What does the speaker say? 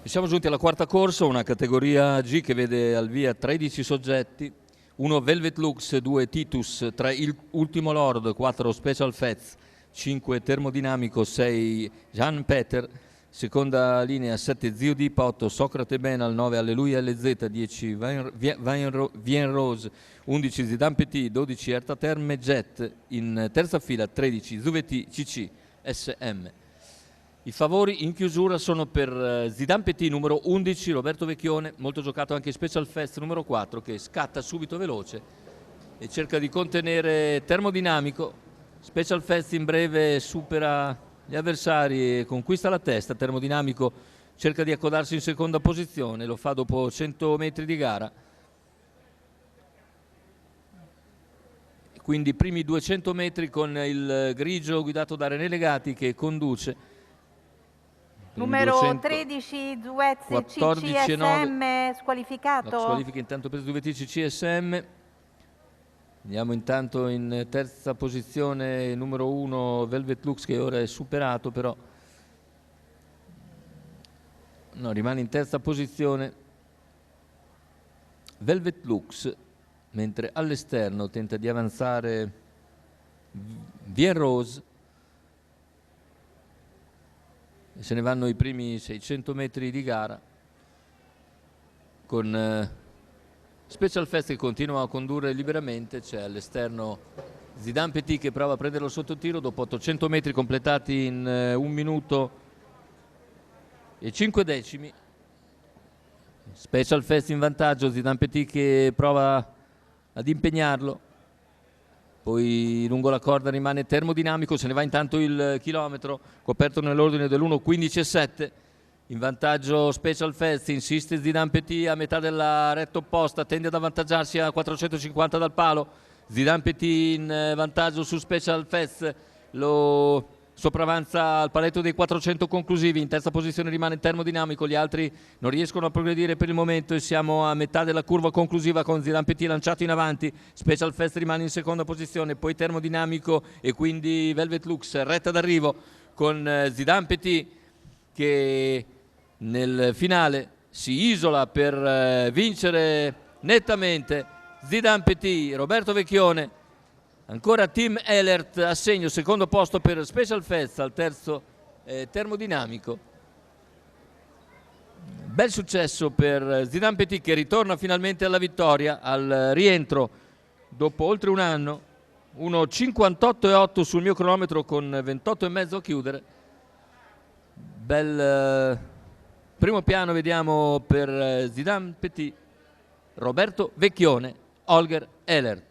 Siamo giunti alla quarta corsa, una categoria G che vede al via 13 soggetti, 1 Velvet Lux, 2 Titus, 3 Ultimo Lord, 4 Special Fats, 5 Termodinamico, 6 Jean Peter, seconda linea 7 Zio Dipa, 8 Socrate Benal, 9 Alleluia LZ, 10 Vien Rose, 11 Zidane Petit, 12 Erta Terme Jet, in terza fila 13 Zuvetti CC SM. I favori in chiusura sono per Zidane Petit numero 11, Roberto Vecchione, molto giocato anche Special Fest numero 4, che scatta subito veloce e cerca di contenere Termodinamico. Special Fest in breve supera gli avversari e conquista la testa. Termodinamico cerca di accodarsi in seconda posizione, lo fa dopo 100 metri di gara. Quindi i primi 200 metri con il grigio guidato da René Legati che conduce. Numero 13 Zuezzi CCSM squalificato. La squalifica intanto per Zuezzi CCSM. Andiamo intanto in terza posizione numero 1 Velvet Lux, che ora è superato, però no, rimane in terza posizione Velvet Lux, mentre all'esterno tenta di avanzare Vien Rose. Se ne vanno i primi 600 metri di gara con Special Fest che continua a condurre liberamente. C'è all'esterno Zidane Petit che prova a prenderlo sotto tiro dopo 800 metri completati in 1 minuto e 5 decimi. Special Fest in vantaggio, Zidane Petit che prova ad impegnarlo. Poi lungo la corda rimane Termodinamico, se ne va intanto il chilometro, coperto nell'ordine dell'1.15.7. In vantaggio Special Fest, insiste Zidane Petit a metà della retta opposta, tende ad avvantaggiarsi a 450 dal palo. Zidane Petit in vantaggio su Special Fest, lo sopravanza al paletto dei 400 conclusivi. In terza posizione rimane Termodinamico, gli altri non riescono a progredire per il momento e siamo a metà della curva conclusiva con Zidane Petit lanciato in avanti. Special Fest rimane in seconda posizione, poi Termodinamico e quindi Velvet Lux, retta d'arrivo con Zidane Petit che nel finale si isola per vincere nettamente. Zidane Petit, Roberto Vecchione. Ancora Team Elert a segno, secondo posto per Special Fest, al terzo Termodinamico. Bel successo per Zidane Petit che ritorna finalmente alla vittoria, al rientro dopo oltre un anno. 1.58.8 sul mio cronometro con 28,5 a chiudere. Bel primo piano vediamo per Zidane Petit, Roberto Vecchione, Holger Elert.